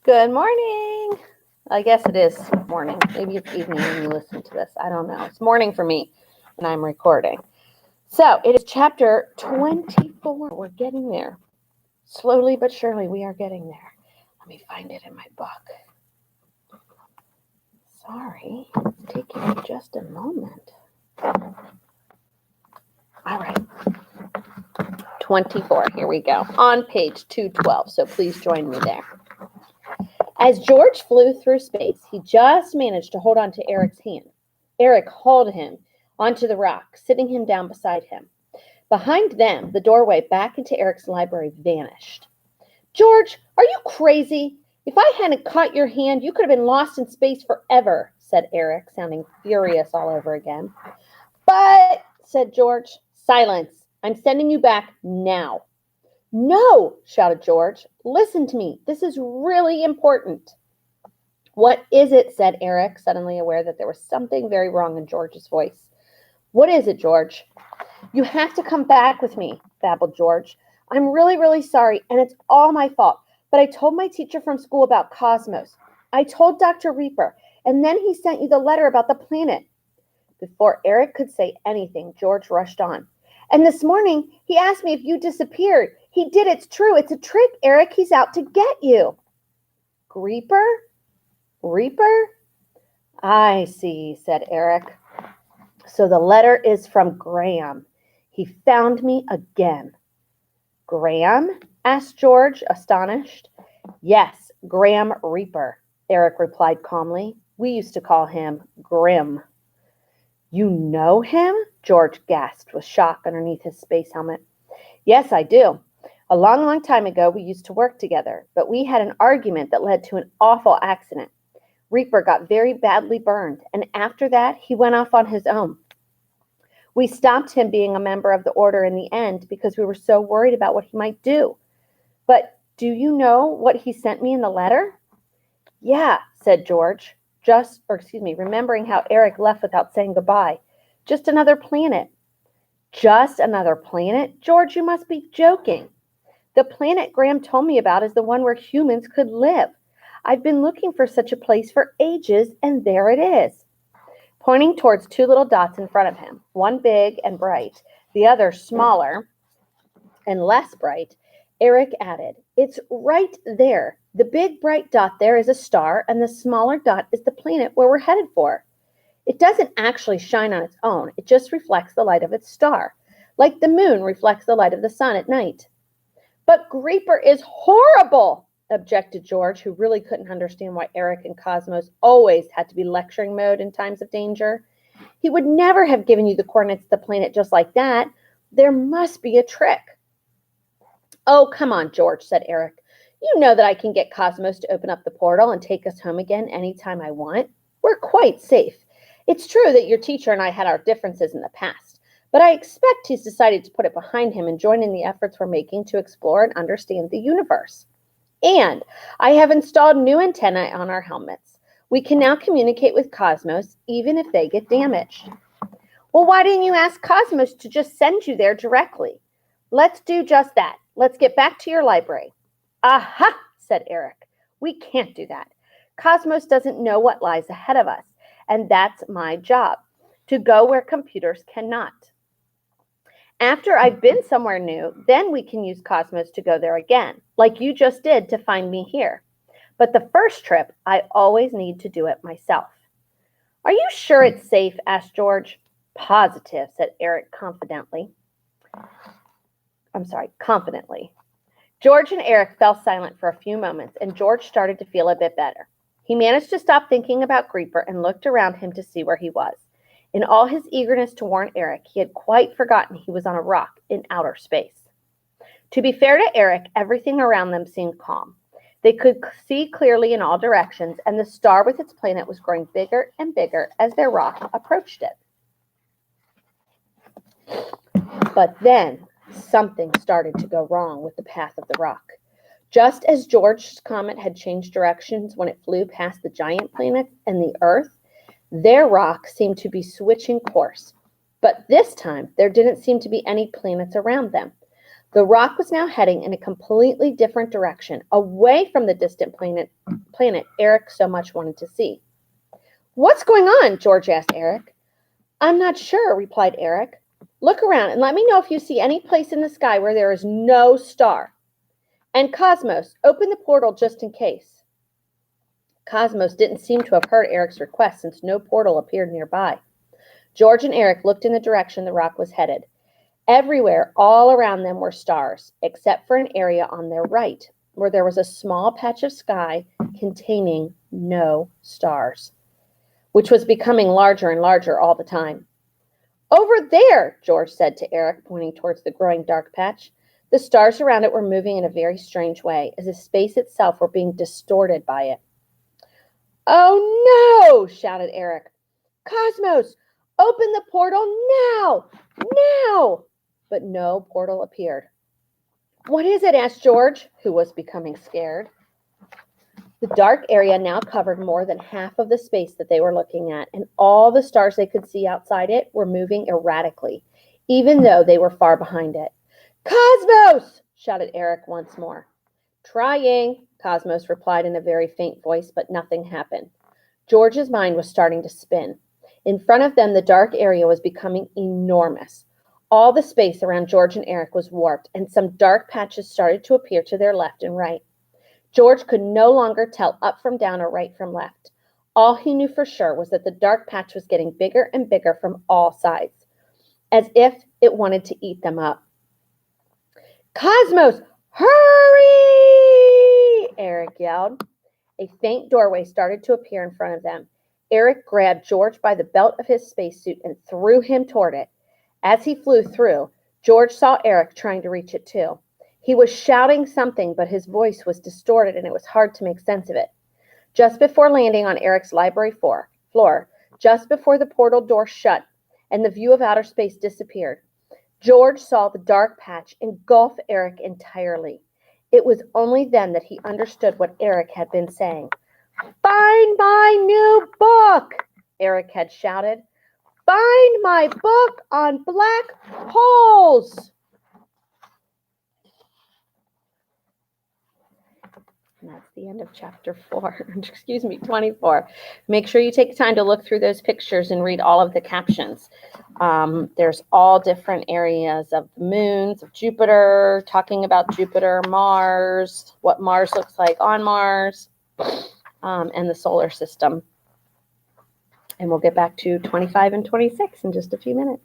Good morning. I guess it is morning. Maybe it's evening when you listen to this. I don't know. It's morning for me, and I'm recording. So it is chapter 24. We're getting there. Slowly but surely, we are getting there. Let me find it in my book. Sorry, it's taking just a moment. All right. 24. Here we go. On page 212. So please join me there. As George flew through space, he just managed to hold on to Eric's hand. Eric hauled him onto the rock, sitting him down beside him. Behind them, the doorway back into Eric's library vanished. George, are you crazy? If I hadn't caught your hand, you could have been lost in space forever, said Eric, sounding furious all over again. But, said George, silence. I'm sending you back now. No, shouted George. Listen to me. This is really important. What is it? Said Eric, suddenly aware that there was something very wrong in George's voice. What is it, George? You have to come back with me, babbled George. I'm really, really sorry, and it's all my fault. But I told my teacher from school about Cosmos. I told Dr. Reaper, and then he sent you the letter about the planet. Before Eric could say anything, George rushed on. And this morning, he asked me if you disappeared. He did. It's true. It's a trick, Eric. He's out to get you. Reaper? Reaper? I see, said Eric. So the letter is from Graham. He found me again. Graham? Asked George, astonished. Yes, Graham Reaper, Eric replied calmly. We used to call him Grim. You know him? George gasped with shock underneath his space helmet. Yes, I do. A long, long time ago, we used to work together, but we had an argument that led to an awful accident. Reaper got very badly burned, and after that, he went off on his own. We stopped him being a member of the order in the end because we were so worried about what he might do. But do you know what he sent me in the letter? Yeah, said George. Remembering how Eric left without saying goodbye. Just another planet. Just another planet? George, you must be joking. The planet Graham told me about is the one where humans could live. I've been looking for such a place for ages, and there it is. Pointing towards two little dots in front of him, one big and bright, the other smaller and less bright, Eric added, It's right there. The big bright dot there is a star, and the smaller dot is the planet where we're headed for. It doesn't actually shine on its own. It just reflects the light of its star, like the moon reflects the light of the sun at night. But Reaper is horrible, objected George, who really couldn't understand why Eric and Cosmos always had to be lecturing mode in times of danger. He would never have given you the coordinates of the planet just like that. There must be a trick. Oh, come on, George, said Eric. You know that I can get Cosmos to open up the portal and take us home again anytime I want. We're quite safe. It's true that your teacher and I had our differences in the past, but I expect he's decided to put it behind him and join in the efforts we're making to explore and understand the universe. And I have installed new antennae on our helmets. We can now communicate with Cosmos even if they get damaged. Well, why didn't you ask Cosmos to just send you there directly? Let's do just that. Let's get back to your library. Aha, said Eric. We can't do that. Cosmos doesn't know what lies ahead of us, and that's my job, to go where computers cannot. After I've been somewhere new, then we can use Cosmos to go there again, like you just did to find me here. But the first trip, I always need to do it myself. Are you sure it's safe? Asked George. Positive, said Eric confidently. George and Eric fell silent for a few moments, and George started to feel a bit better. He managed to stop thinking about Creeper and looked around him to see where he was. In all his eagerness to warn Eric, he had quite forgotten he was on a rock in outer space. To be fair to Eric, everything around them seemed calm. They could see clearly in all directions, and the star with its planet was growing bigger and bigger as their rock approached it. But then something started to go wrong with the path of the rock. Just as George's comet had changed directions when it flew past the giant planets and the Earth, their rock seemed to be switching course. But this time, there didn't seem to be any planets around them. The rock was now heading in a completely different direction, away from the distant planet Eric so much wanted to see. "What's going on?" George asked Eric. "I'm not sure," replied Eric. "Look around and let me know if you see any place in the sky where there is no star. And Cosmos, open the portal just in case." Cosmos didn't seem to have heard Eric's request since no portal appeared nearby. George and Eric looked in the direction the rock was headed. Everywhere, all around them, were stars, except for an area on their right, where there was a small patch of sky containing no stars, which was becoming larger and larger all the time. "Over there," George said to Eric, pointing towards the growing dark patch. The stars around it were moving in a very strange way, as if space itself were being distorted by it. "Oh no!" shouted Eric. "Cosmos, open the portal now! Now!" But no portal appeared. "What is it?" asked George, who was becoming scared. The dark area now covered more than half of the space that they were looking at, and all the stars they could see outside it were moving erratically, even though they were far behind it. "Cosmos!" shouted Eric once more. "Trying," Cosmos replied in a very faint voice, but nothing happened. George's mind was starting to spin. In front of them, the dark area was becoming enormous. All the space around George and Eric was warped, and some dark patches started to appear to their left and right. George could no longer tell up from down or right from left. All he knew for sure was that the dark patch was getting bigger and bigger from all sides, as if it wanted to eat them up. "Cosmos, hurry!" Eric yelled. A faint doorway started to appear in front of them. Eric grabbed George by the belt of his spacesuit and threw him toward it. As he flew through, George saw Eric trying to reach it too. He was shouting something, but his voice was distorted and it was hard to make sense of it. Just before landing on Eric's library floor, just before the portal door shut and the view of outer space disappeared, George saw the dark patch engulf Eric entirely. It was only then that he understood what Eric had been saying. "Find my new book!" Eric had shouted. "Find my book on black holes!" And that's the end of chapter 24. Make sure you take time to look through those pictures and read all of the captions. There's all different areas of the moons, of Jupiter, talking about Jupiter, Mars, what Mars looks like on Mars, and the solar system. And we'll get back to 25 and 26 in just a few minutes.